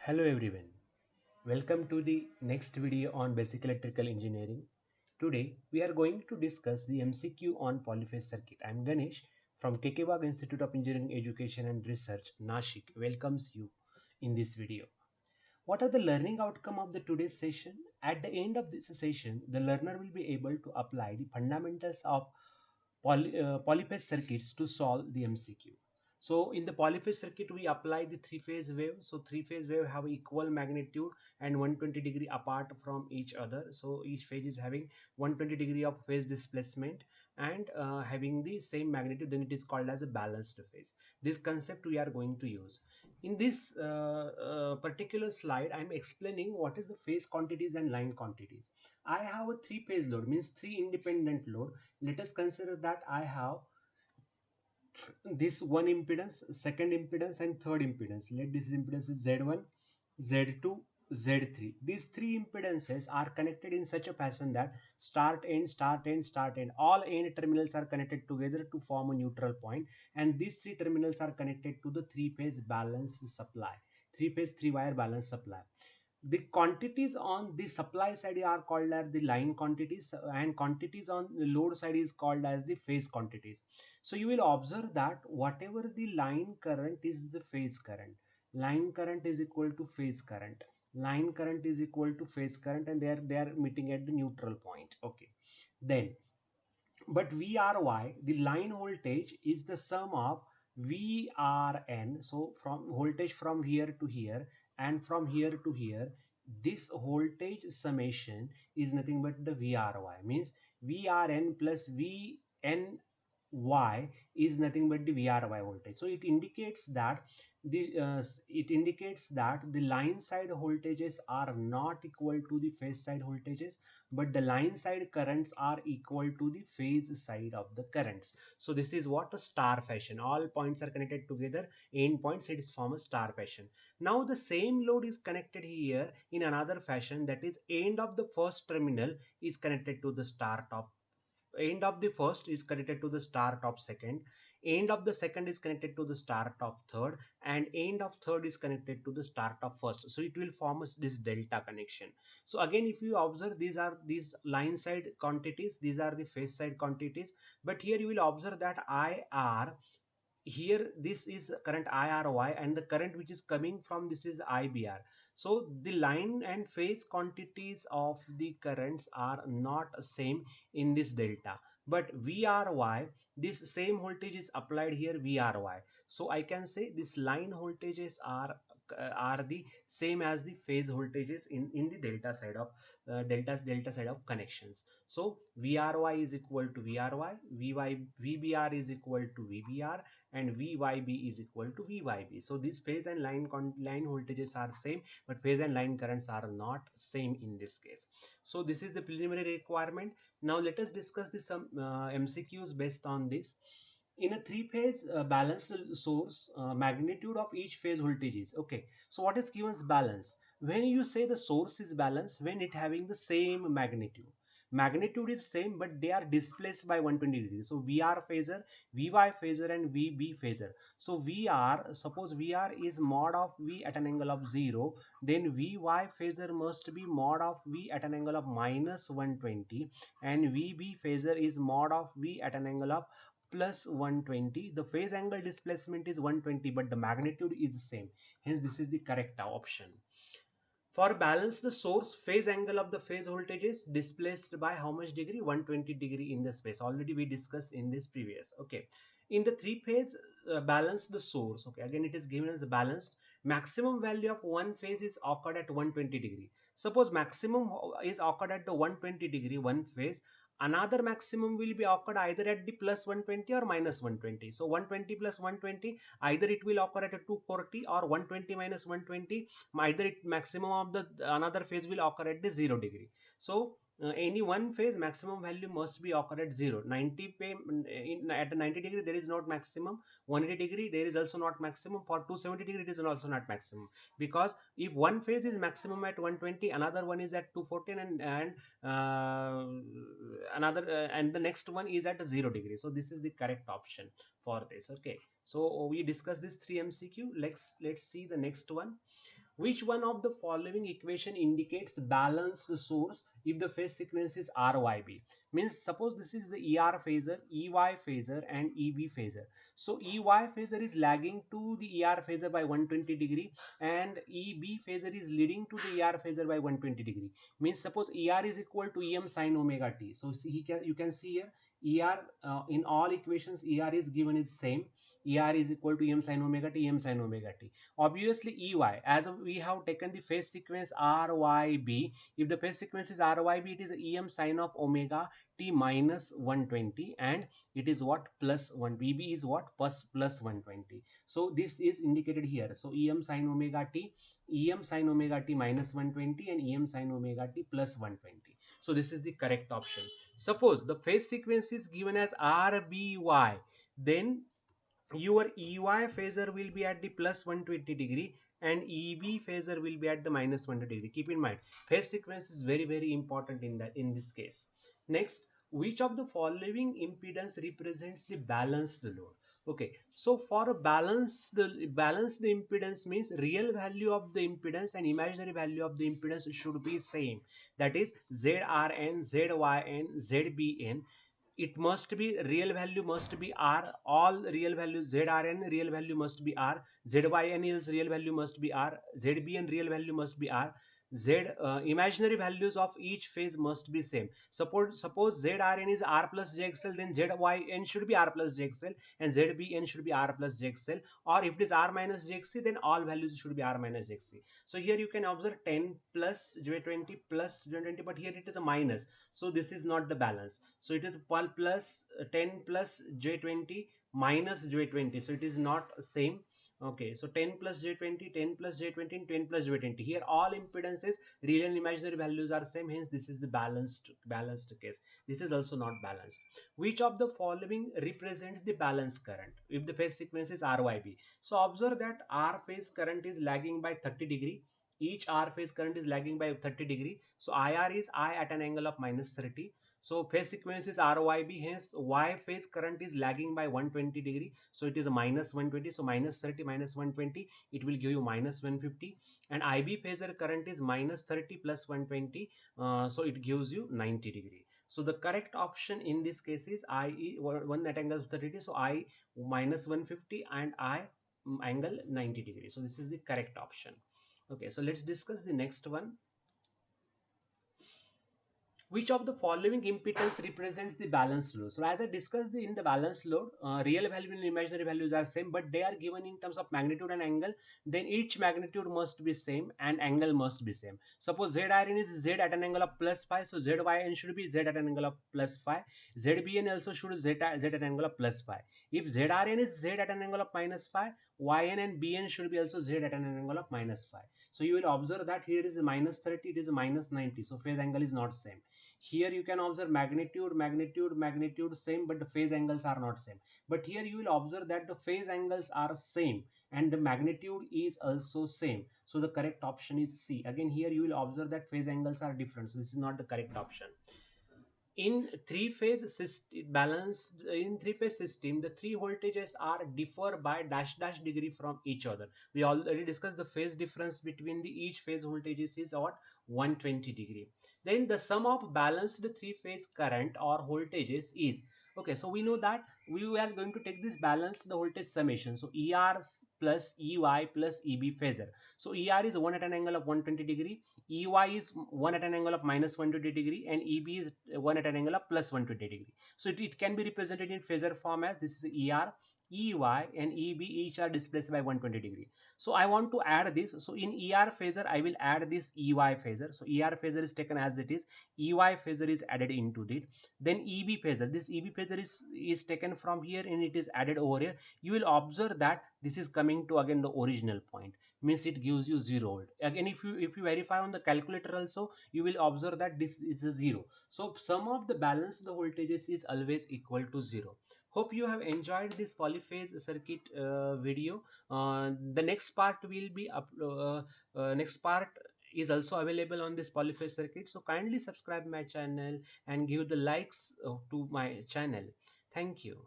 Hello everyone, welcome to the next video on basic electrical engineering. Today we are going to discuss the MCQ on polyphase circuit. I am Ganesh from KK Bagh Institute of Engineering Education and Research, Nashik welcomes you in this video. What are the learning outcome of the today's session? At the end of this session, the learner will be able to apply the fundamentals of polyphase circuits to solve the MCQ. So in the polyphase circuit, we apply the three-phase wave. So three-phase wave have equal magnitude and 120 degree apart from each other. So each phase is having 120 degree of phase displacement and having the same magnitude. Then it is called as a balanced phase. This concept we are going to use. In this particular slide, I am explaining what is the phase quantities and line quantities. I have a three-phase load, means three independent load. Let us consider that I have this one impedance, second impedance and third impedance. Let this impedance is Z1, Z2, Z3. These three impedances are connected in such a fashion that start end, start end, start end. All end terminals are connected together to form a neutral point, and these three terminals are connected to the three-phase balance supply. Three-phase, three-wire balance supply. The quantities on the supply side are called as the line quantities, and quantities on the load side is called as the phase quantities. So you will observe that whatever the line current is the phase current. Line current is equal to phase current. Line current is equal to phase current, and they are meeting at the neutral point. Okay. Then but VRY, the line voltage, is the sum of VRN. So from voltage from here to here and from here to here, this voltage summation is nothing but the VRY. Means VRN plus VNY is nothing but the VRY voltage. So it indicates that the line side voltages are not equal to the phase side voltages, but the line side currents are equal to the phase side of the currents. So this is what a star fashion. All points are connected together. End points, it is form a star fashion. Now the same load is connected here in another fashion, that is end of the first terminal is connected to the star top. End of the first is connected to the star top second, end of the second is connected to the star top third, and end of third is connected to the star top first. So it will form this delta connection. So again, if you observe, these are these line side quantities, these are the phase side quantities, but here you will observe that IR, here this is current IRY, and the current which is coming from this is IBR. So the line and phase quantities of the currents are not same in this delta, but VRY, this same voltage is applied here VRY. So I can say this line voltages are the same as the phase voltages in the delta side of delta side of connections. So VRY is equal to VRY, VBR is equal to VBR, and VYB is equal to VYB. So these phase and line voltages are same, but phase and line currents are not same in this case. So this is the preliminary requirement. Now let us discuss some MCQs based on this. In a three-phase balanced source, magnitude of each phase voltage is okay. So what is given as balance? When you say the source is balanced, when it having the same magnitude is same, but they are displaced by 120 degrees. So VR phasor, VY phasor, and VB phasor. So VR, suppose VR is mod of V at an angle of 0, then VY phasor must be mod of V at an angle of minus 120, and VB phasor is mod of V at an angle of plus 120. The phase angle displacement is 120, but the magnitude is the same. Hence this is the correct option. For balance the source, phase angle of the phase voltage is displaced by how much degree? 120 degree in the space. Already we discussed in this previous. Okay. In the three phase balance the source. Okay. Again it is given as balanced. Maximum value of one phase is occurred at 120 degree. Suppose maximum is occurred at the 120 degree one phase. Another maximum will be occurred either at the plus 120 or minus 120. So 120 plus 120, either it will occur at a 240, or 120 minus 120, either it maximum of the another phase will occur at the 0 degree. So any one phase maximum value must be occur at 0. 90 at 90 degree there is not maximum. 180 degree there is also not maximum. For 270 degree it is also not maximum, because if one phase is maximum at 120, another one is at 214, and and the next one is at 0 degree. So this is the correct option for this. Okay, so we discussed this 3 MCQ. Let's see the next one. Which one of the following equation indicates balanced source if the phase sequence is RYB? Means suppose this is the ER phasor, EY phasor and EB phasor. So EY phasor is lagging to the ER phasor by 120 degree and EB phasor is leading to the ER phasor by 120 degree. Means suppose ER is equal to EM sin omega t. So see, you can see here ER in all equations ER is given is same. ER is equal to EM sin omega t, EM sin omega t. Obviously EY, as we have taken the phase sequence RYB, if the phase sequence is RYB, it is EM sin of omega t minus 120 and it is what plus 1, BB is what plus 120. So this is indicated here. So EM sin omega t, EM sin omega t minus 120 and EM sin omega t plus 120. So this is the correct option. Suppose the phase sequence is given as RBY, then your EY phasor will be at the plus 120 degree and EB phasor will be at the minus 120 degree. Keep in mind, phase sequence is very important in this case. Next, which of the following impedance represents the balanced load? Okay, so for a balanced impedance means real value of the impedance and imaginary value of the impedance should be same. That is ZRN, ZYN, ZBN. It must be real value must be R, all real value ZRN real value must be R, ZYN is real value must be R, ZBN real value must be R, imaginary values of each phase must be same. Suppose ZRN is R plus JXL, then ZYN should be R plus JXL and ZBN should be R plus JXL, or if it is R minus JXC, then all values should be R minus JXC. So here you can observe 10 plus J20 plus J20, but here it is a minus. So this is not the balance. So it is plus 10 plus J20 minus J20. So it is not same. Okay, so 10 plus J20, 10 plus J20 and 10 plus J20. Here all impedances, real and imaginary values are same. Hence this is the balanced case. This is also not balanced. Which of the following represents the balanced current if the phase sequence is RYB? So observe that R phase current is lagging by 30 degree. Each R phase current is lagging by 30 degree. So IR is I at an angle of minus 30. So phase sequence is RYB, hence Y phase current is lagging by 120 degree. So it is a minus 120. So minus 30 minus 120, it will give you minus 150. And IB phasor current is minus 30 plus 120. So it gives you 90 degree. So the correct option in this case is I one at angle of 30 degree. So I minus 150 and I angle 90 degree. So this is the correct option. Okay, so let's discuss the next one. Which of the following impedance represents the balanced load? So as I discussed in the balanced load, real value and imaginary values are same, but they are given in terms of magnitude and angle. Then each magnitude must be same and angle must be same. Suppose ZRN is Z at an angle of plus phi, so ZYN should be Z at an angle of plus phi. ZBN also should Z at an angle of plus phi. If ZRN is Z at an angle of minus phi, YN and BN should be also Z at an angle of minus phi. So you will observe that here is a minus 30, it is a minus 90. So phase angle is not same. Here you can observe magnitude same, but the phase angles are not same. But here you will observe that the phase angles are same and the magnitude is also same. So the correct option is C. Again here you will observe that phase angles are different. So this is not the correct option. In three-phase system, the three voltages are differ by dash degree from each other. We already discussed the phase difference between the each phase voltages is what 120 degree. Then the sum of balanced three-phase current or voltages is, okay, so we know that we are going to take this balanced voltage summation. So ER plus EY plus EB phasor. So ER is 1 at an angle of 120 degree, EY is 1 at an angle of minus 120 degree, and EB is 1 at an angle of plus 120 degree. So it can be represented in phasor form as this is ER, EY and EB each are displaced by 120 degree. So I want to add this. So in ER phasor, I will add this EY phasor. So ER phasor is taken as it is. EY phasor is added into it. Then EB phasor. This EB phasor is taken from here and it is added over here. You will observe that this is coming to again the original point. Means it gives you 0 volt. Again, if you verify on the calculator also, you will observe that this is a 0. So sum of the balanced voltages is always equal to 0. Hope you have enjoyed this polyphase circuit video. The next part will be next part is also available on this polyphase circuit. So kindly subscribe my channel and give the likes to my channel. Thank you.